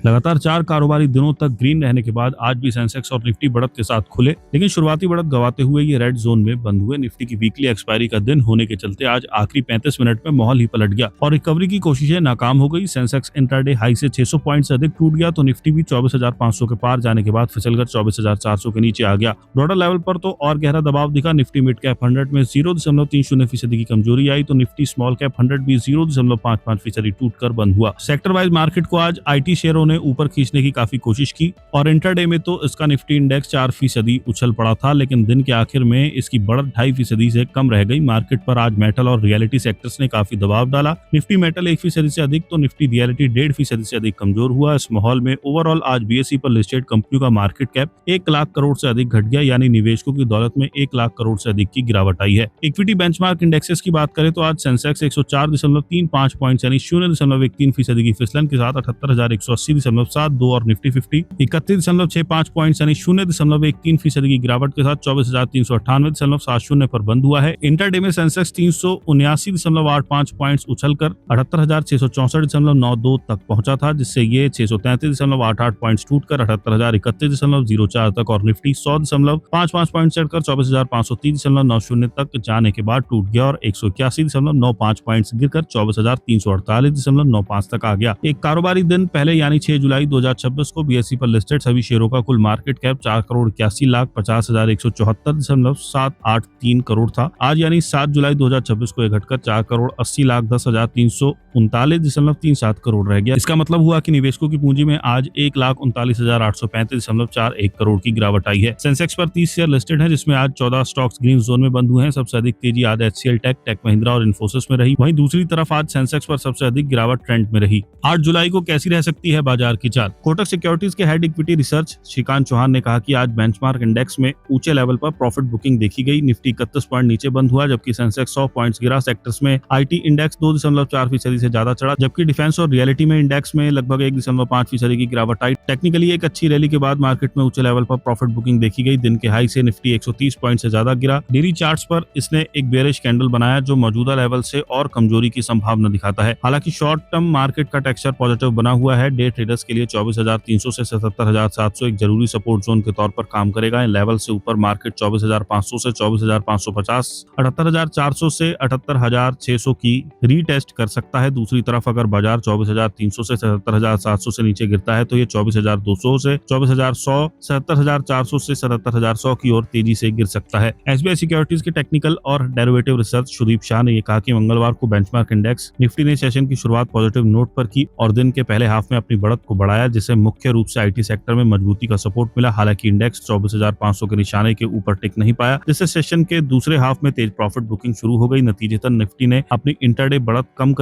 लगातार 4 कारोबारी दिनों तक ग्रीन रहने के बाद आज भी सेंसेक्स और निफ्टी बढ़त के साथ खुले, लेकिन शुरुआती बढ़त गंवाते हुए ये रेड जोन में बंद हुए। निफ्टी की वीकली एक्सपायरी का दिन होने के चलते आज आखिरी 35 मिनट में माहौल ही पलट गया और रिकवरी की कोशिशें नाकाम हो गई। सेंसेक्स इंट्राडे हाई से 600 पॉइंट से अधिक टूट गया तो निफ्टी भी 24,500 के पार जाने के बाद फिसलकर 24,400 के नीचे आ गया। ब्रॉडर लेवल पर तो और गहरा दबाव दिखा। निफ्टी मिड कैप 100 में 0.30% की कमजोरी आई तो निफ्टी स्मॉल कैप 100 भी 0.55% टूटकर बंद हुआ। सेक्टर वाइज मार्केट को आज आईटी शेयरों ने ऊपर खींचने की काफी कोशिश की और इंटरडे में तो इसका निफ्टी इंडेक्स 4% उछल पड़ा था, लेकिन दिन के आखिर में इसकी बढ़त 2.5% से कम रह गई। मार्केट पर आज मेटल और रियलिटी सेक्टर्स ने काफी दबाव डाला। निफ्टी मेटल 1% से अधिक तो निफ्टी रियलिटी 1.5% से अधिक कमजोर हुआ। इस माहौल में ओवरऑल आज बीएसई पर लिस्टेड कंपनियों का मार्केट कैप 1 लाख करोड़ से अधिक घट गया, यानी निवेशकों की दौलत में 1 लाख करोड़ से अधिक की गिरावट आई है। इक्विटी बेंचमार्क इंडेक्सेस की बात करें तो आज सेंसेक्स 104.35 पॉइंट यानी 0.13% की फिसलन के साथ 78,180.72 और निफ्टी 50 31.65 पॉइंट यानी 0.13% की गिरावट के साथ 24,398.70 पर बंद हुआ है। इंटरडे में सेंसेक्स 379.85 पॉइंट्स उछलकर 78,664.92 तक पहुंचा था, जिससे ये 633.88 पॉइंट्स टूटकर 78,031.04 तक और निफ्टी 100.55 पॉइंट चढ़कर 24,530.90 तक जाने के बाद टूट गया और 181.95 पॉइंट्स गिरकर 24,348.95 तक आ गया। एक कारोबारी दिन पहले यानी 6 जुलाई 2026 को बीएसई पर लिस्टेड सभी शेयरों का कुल मार्केट कैप 4,81,50,174.783 करोड़ था। आज यानी 7 जुलाई 2026 को यह घटकर 4,80,10,339.37 करोड़ रह गया। इसका मतलब हुआ कि निवेशकों की पूंजी में आज 1,39,835.41 करोड़ की गिरावट आई है। सेंसेक्स पर 30 शेयर लिस्टेड है, जिसमें आज 14 स्टॉक्स ग्रीन जोन में बंद हुए हैं। सबसे अधिक तेजी आज एचसीएल टेक महिंद्रा और इन्फोसिस में रही। वहीं दूसरी तरफ आज सेंसेक्स पर सबसे अधिक गिरावट ट्रेंड में रही। 8 जुलाई को कैसी रह सकती है बाजार की चाल? कोटक सिक्योरिटीज के head equity research Shrikant Chauhan ने कहा कि आज बेंचमार्क इंडेक्स में ऊंचे लेवल पर प्रॉफिट बुकिंग देखी गई। निफ्टी 31 पॉइंट नीचे बंद हुआ, जबकि सेंसेक्स 100 पॉइंट्स गिरा। सेक्टर्स में आईटी इंडेक्स 2.4% से ज्यादा चढ़ा, जबकि डिफेंस और रियलिटी में इंडेक्स में लगभग 1.5% की गिरावट आई। टेक्निकली एक अच्छी रैली के बाद मार्केट में ऊंचे लेवल पर प्रॉफिट बुकिंग देखी गई। दिन के हाई से निफ्टी 130 पॉइंट से ज्यादा गिरा। डेली चार्ट्स पर इसने एक बेयरिश कैंडल बनाया, जो मौजूदा लेवल से और कमजोरी की संभावना दिखाता है। हालांकि शॉर्ट टर्म मार्केट का टेक्सचर पॉजिटिव बना हुआ है। डे ट्रेडर्स के लिए 24,300 से 77,700 एक जरूरी सपोर्ट जोन के तौर पर काम करेगा। इन लेवल से ऊपर मार्केट 24,500 से 24,550, 78,400 से 78,600 की रीटेस्ट कर सकता है। दूसरी तरफ अगर बाजार 24,300 से 77,700 से नीचे गिरता है तो ये 24,200 से 24,100, 77,400 से 77,100 की ओर तेजी से गिर सकता है। एसबीआई सिक्योरिटीज के टेक्निकल और डेरिवेटिव रिसर्च सुदीप शाह ने यह कहा कि मंगलवार को बेंचमार्क इंडेक्स निफ्टी ने सेशन की शुरुआत पॉजिटिव नोट पर की और दिन के पहले हाफ में अपनी बढ़त को बढ़ाया, जिससे मुख्य रूप से आईटी सेक्टर में मजबूती का सपोर्ट मिला। हालांकि इंडेक्स 24,500 के निशाने के ऊपर टिक नहीं पाया, जिससे सेशन के दूसरे हाफ में तेज प्रॉफिट बुकिंग शुरू हो गई। नतीजतन निफ्टी ने अपनी इंटरडे बढ़त कम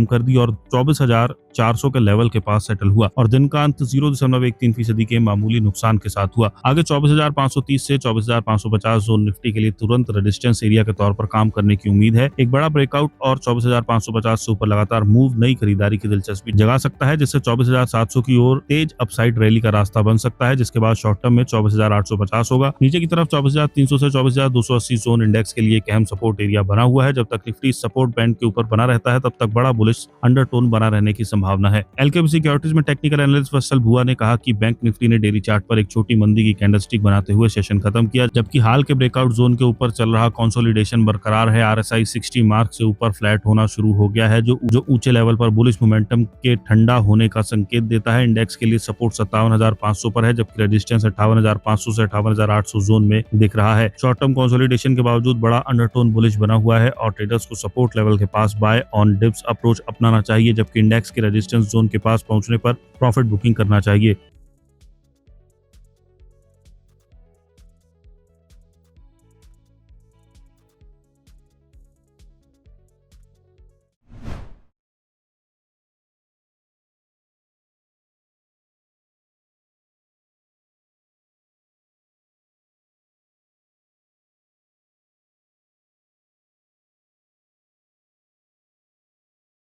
कर दी और 24,400 के लेवल के पास सेटल हुआ और दिन का अंत 0.13% के मामूली नुकसान के साथ हुआ। आगे 24,530 से 24,550 जोन निफ्टी के लिए तुरंत रेजिस्टेंस एरिया के तौर पर काम करने की उम्मीद है। एक बड़ा ब्रेकआउट और 24,550 से ऊपर लगातार मूव नई खरीदारी की दिलचस्पी जगा सकता है, जिससे 24,700 की ओर तेज अपसाइड रैली का रास्ता बन सकता है, जिसके बाद शॉर्ट टर्म में 24,850 होगा। नीचे की तरफ 24,300 से 24,280 जोन इंडेक्स के लिए एक अहम सपोर्ट एरिया बना हुआ है। जब तक निफ्टी सपोर्ट बैंड के ऊपर बना रहता है, तब तक बड़ा बुलिश अंडरटोन बना रहने की संभावना है। एलकेबी सिक्योरिटीज में टेक्निकल एनालिस्ट वत्सल भुआ ने कहा कि बैंक निफ्टी ने डेली चार्ट पर एक छोटी मंदी की कैंडलस्टिक बनाते हुए सेशन खत्म किया, जबकि हाल के ब्रेकआउट जोन के ऊपर चल रहा कंसोलिडेशन बरकरार है। आरएसआई 60 मार्क से ऊपर फ्लैट होना शुरू हो गया है, जो ऊंचे लेवल पर बुलिश मोमेंटम के ठंडा होने का संकेत देता है। इंडेक्स के लिए सपोर्ट 57,500 पर है, जबकि रेजिस्टेंस 58,500 से 58,800 जोन में दिख रहा है। शॉर्ट टर्म कंसोलिडेशन के बावजूद बड़ा अंडरटोन बुलिश बना हुआ है और ट्रेडर्स को सपोर्ट लेवल के पास बाय ऑन डिप्स अप्रोच अपनाना चाहिए, जबकि इंडेक्स के रेजिस्टेंस जोन के पास पहुंचने पर प्रॉफिट बुकिंग करना चाहिए।